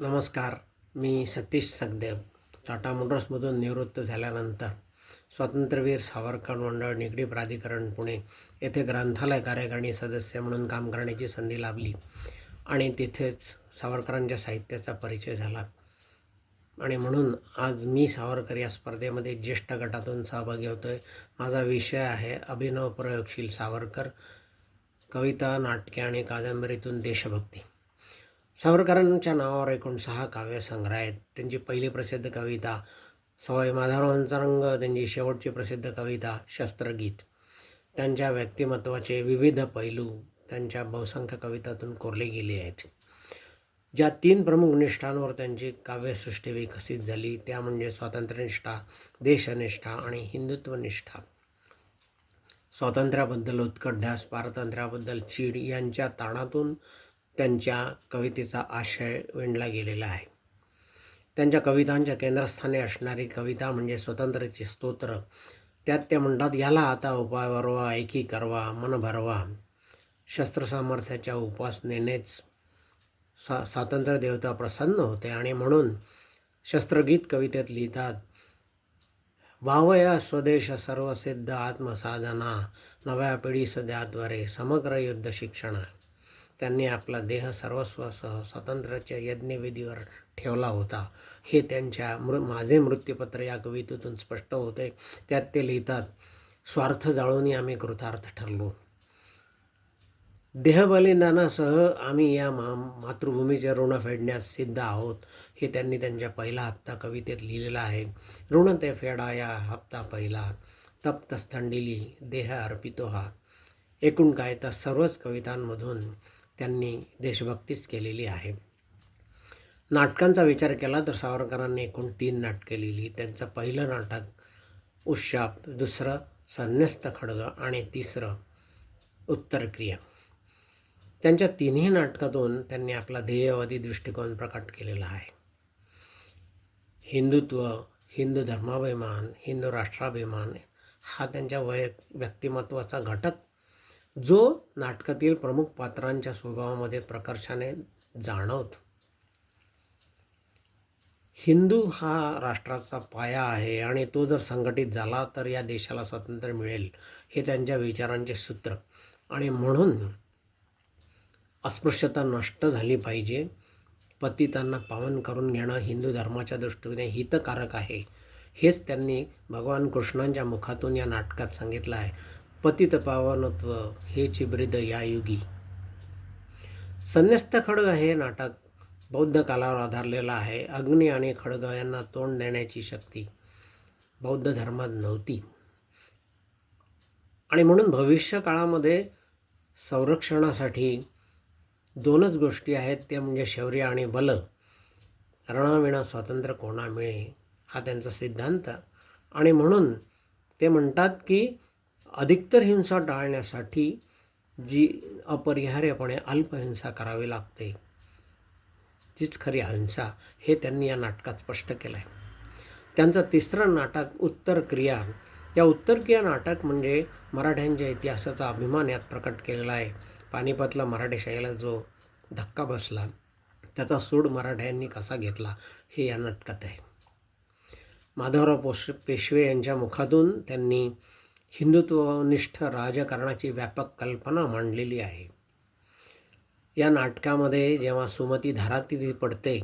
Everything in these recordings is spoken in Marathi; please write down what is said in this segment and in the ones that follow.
नमस्कार. मी सतीश सखदेव. टाटा मोटर्समधून निवृत्त झाल्यानंतर स्वातंत्र्यवीर सावरकर मंडळ निगडी प्राधिकरण पुणे येथे ग्रंथालय कार्यकारिणी सदस्य म्हणून काम करण्याची संधी लाभली आणि तिथेच सावरकरांच्या साहित्याचा परिचय झाला. आणि म्हणून आज मी सावरकर या स्पर्धेमध्ये ज्येष्ठ गटातून सहभागी होतो आहे. माझा विषय आहे अभिनव प्रयोगशील सावरकर, कविता, नाटके आणि कादंबरीतून देशभक्ती. सावरकरांच्या नावावर एकूण 6 काव्यसंग्रह आहेत. त्यांची पहिली प्रसिद्ध कविता सवाई माधवरावांचा रंग, त्यांची शेवटची प्रसिद्ध कविता शस्त्रगीत. त्यांच्या व्यक्तिमत्वाचे विविध पैलू त्यांच्या बहुसंख्य कवितातून कोरले गेले आहेत. ज्या 3 प्रमुख निष्ठांवर त्यांची काव्यसृष्टी विकसित झाली त्या म्हणजे स्वातंत्र्यनिष्ठा, देशनिष्ठा आणि हिंदुत्वनिष्ठा. स्वातंत्र्याबद्दल उत्कट ध्यास, पारतंत्र्याबद्दल चीड यांच्या ताणातून त्यांच्या कवितेचा आशय विणला गेलेला आहे. त्यांच्या कवितांच्या केंद्रस्थानी असणारी कविता म्हणजे स्वातंत्र्याचे स्तोत्र. त्यात ते म्हणतात, याला आता उपाय वरवा, ऐकी करवा, मन भरवा. शस्त्रसामर्थ्याच्या उपासनेनेच स्वातंत्र्य देवता प्रसन्न होते आणि म्हणून शस्त्रगीत कवितेत लिहितात, वावया स्वदेश सर्वसिद्ध आत्मसाधना, नव्या पिढीस द्याद्वारे समग्र युद्ध शिक्षण. त्यांनी आपला देह सर्वस्वासह स्वातंत्र्याच्या यज्ञविधीवर ठेवला होता हे त्यांच्या माझे मृत्यूपत्र या कवितेतून स्पष्ट होते. त्यात ते लिहितात, स्वार्थ जाळून आम्ही कृतार्थ ठरलो. देहबलिदानासह आम्ही या मातृभूमीचे ऋण फेडण्यास सिद्ध आहोत हे त्यांनी त्यांच्या पहिला हप्ता कवितेत लिहिलेला आहे. ऋण ते फेडा या हप्ता पहिला, तप्त स्थंडिली देह अर्पितो हा. एकूण काय तर सर्वच कवितांमधून त्यांनी देशभक्तीच केलेली आहे. नाटकांचा विचार केला तर सावरकरांनी एकूण 3 नाटके लिहिली. त्यांचं पहिलं नाटक उशाप, दुसरं संन्यस्त खड्ग आणि तिसरं उत्तरक्रिया. त्यांच्या 3ही नाटकातून त्यांनी आपला ध्येयवादी दृष्टिकोन प्रकट केलेला आहे. हिंदुत्व, हिंदू धर्माभिमान, हिंदू राष्ट्राभिमान हा त्यांच्या व्यक्तिमत्वाचा घटक जो नाटकातील प्रमुख पात्रांच्या स्वभावामध्ये प्रकर्षाने जाणवतो. हिंदू हा राष्ट्राचा पाया आहे आणि तो जर संघटित झाला तर या देशाला स्वातंत्र्य मिळेल हे त्यांच्या विचारांचे सूत्र. आणि म्हणून अस्पृश्यता नष्ट झाली पाहिजे. पतितांना पावन करून घेणं हिंदू धर्माच्या दृष्टीने हितकारक आहे हेच त्यांनी भगवान कृष्णांच्या मुखातून या नाटकात सांगितलं आहे. पतित पावनत्व हेची ब्रीद या युगी. संन्यस्त खड्ग हे नाटक बौद्ध कालावर आधारलेलं आहे. अग्नी आणि खड्ग यांना तोंड देण्याची शक्ती बौद्ध धर्मात नव्हती आणि म्हणून भविष्य काळामध्ये संरक्षणासाठी 2च गोष्टी आहेत, ते म्हणजे शौर्य आणि बल. रणाविना स्वातंत्र्य कोणा मिळे हा त्यांचा सिद्धांत. आणि म्हणून ते म्हणतात की अधिकतर हिंसा टाळण्यासाठी जी अपरिहार्यपणे अल्पहिंसा करावी लागते तीच खरी अहिंसा हे त्यांनी या नाटकात स्पष्ट केलं आहे. त्यांचं तिसरं नाटक उत्तरक्रिया. या उत्तरक्रिया नाटक म्हणजे मराठ्यांच्या इतिहासाचा अभिमान यात प्रकट केलेला आहे. पानिपतला मराठेशाहीला जो धक्का बसला त्याचा सूड मराठ्यांनी कसा घेतला हे या नाटकात आहे. माधवराव पेशवे यांच्या मुखातून त्यांनी हिंदुत्वनिष्ठ राजकारणाची व्यापक कल्पना मांडलेली आहे. या नाटकामध्ये जेव्हा सुमती धारातीर्थी पडते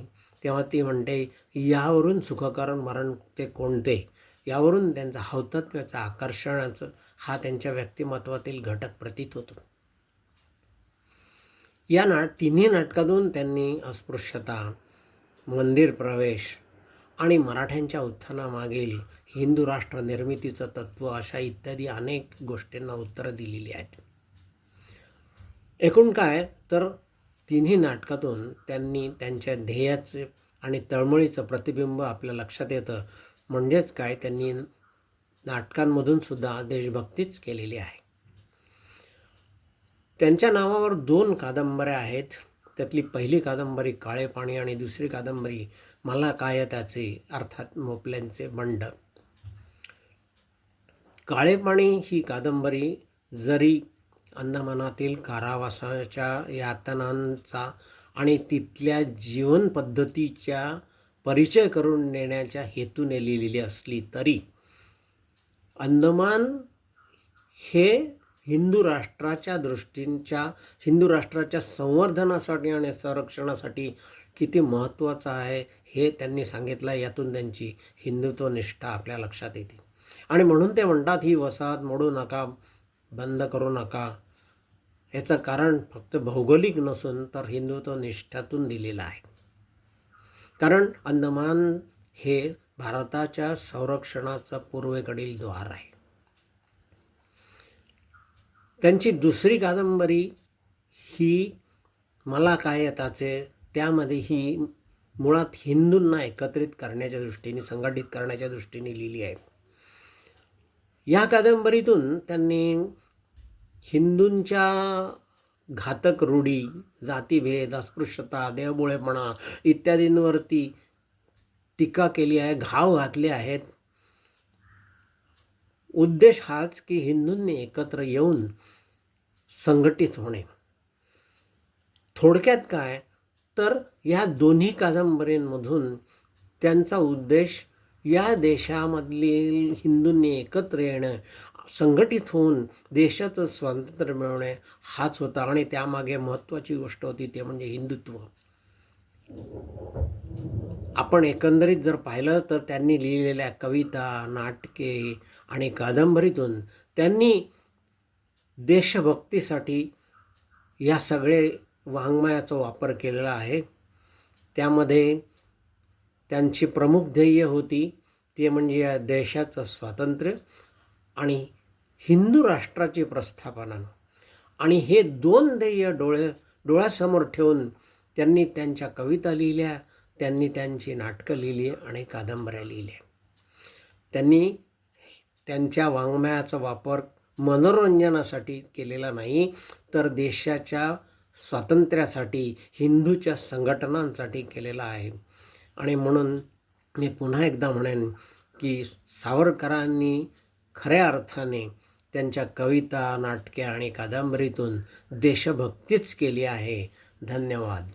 तेव्हा ती म्हणते, यावरून सुखकर मरण ते कोणते. यावरून त्यांचा हौतत्म्याचा आकर्षणाचं हा त्यांच्या व्यक्तिमत्वातील घटक प्रतीत होतो. या 3ही नाटकातून त्यांनी अस्पृश्यता, मंदिर प्रवेश आणि मराठ्यांच्या उत्थानामागील हिंदू राष्ट्र निर्मितीचं तत्त्व अशा इत्यादी अनेक गोष्टींना उत्तरं दिलेली आहेत. एकूण काय तर 3ही नाटकातून त्यांनी त्यांच्या ध्येयाचे आणि तळमळीचं प्रतिबिंब आपल्या लक्षात येतं. म्हणजेच काय, त्यांनी नाटकांमधून सुद्धा देशभक्तीच केलेली आहे. त्यांच्या नावावर 2 कादंबऱ्या आहेत. त्यातली पहिली कादंबरी काळे पाणी आणि दुसरी कादंबरी मला काय त्याचे, अर्थात मोपल्यांचे बंड. काळे पाणी ही कादंबरी जरी अंदमानातील कारावासाच्या यातनांचा आणि तिथल्या जीवनपद्धतीचा परिचय करून देण्याच्या हेतूने लिहिलेली असली तरी अंदमान हे हिंदू राष्ट्राच्या संवर्धनासाठी आणि संरक्षणासाठी किती महत्त्वाचं आहे हे त्यांनी सांगितलं. यातून त्यांची हिंदुत्व निष्ठा आपल्या लक्षात येते. आणि म्हणून ते म्हणतात, ही वसाहत मोडू नका, बंद करू नका. याचं कारण फक्त भौगोलिक नसून तर हिंदुत्व निष्ठातून दिलेलं आहे. कारण अंदमान हे भारताच्या संरक्षणाचं पूर्वेकडील द्वार आहे. त्यांची दुसरी कादंबरी ही मला काय येताचे, त्यामध्ये ही मुळात हिंदूंना एकत्रित करण्याच्या दृष्टीने, संघटित करण्याच्या दृष्टीने लिहिली आहे. या कादंबरीतून त्यांनी हिंदूंच्या घातक रूढी, जातीभेद, अस्पृश्यता, देवभोळेपणा इत्यादींवरती टीका केली आहे, घाव घातले आहेत. उद्देश हाच की हिंदूंनी एकत्र येऊन संघटित होणे. थोडक्यात काय तर या दोन्ही कादंबरींमधून त्यांचा उद्देश या देशामधील हिंदूंनी एकत्र येणं, संघटित होऊन देशाचं स्वातंत्र्य मिळवणे हाच होता. आणि त्यामागे महत्त्वाची गोष्ट होती ते म्हणजे हिंदुत्व. आपण एकंदरीत जर पाहिलं तर त्यांनी लिहिलेल्या कविता, नाटके आणि कादंबरीतून त्यांनी देशभक्तीसाठी या सगळे वाङ्मयाचा वापर केलेला आहे. त्यामध्ये त्यांची प्रमुख ध्येय होती ते म्हणजे या देशाचं स्वातंत्र्य आणि हिंदू राष्ट्राची प्रस्थापना. आणि हे दोन ध्येय डोळ्यासमोर ठेवून त्यांनी त्यांच्या कविता लिहिल्या, त्यांनी त्यांची नाटकं लिहिली आणि कादंबऱ्या लिहिल्या. त्यांनी त्यांच्या वाङ्मयाचा वापर मनोरंजनासाठी केलेला नाही तर देशाच्या स्वातंत्र्यासाठी, हिंदूच्या संघटनांसाठी केलेला आहे. आणि म्हणून मी पुन्हा एकदा म्हणेन की सावरकरांनी खऱ्या अर्थाने त्यांच्या कविता, नाटके आणि कादंबरीतून देशभक्तीच केली आहे. धन्यवाद.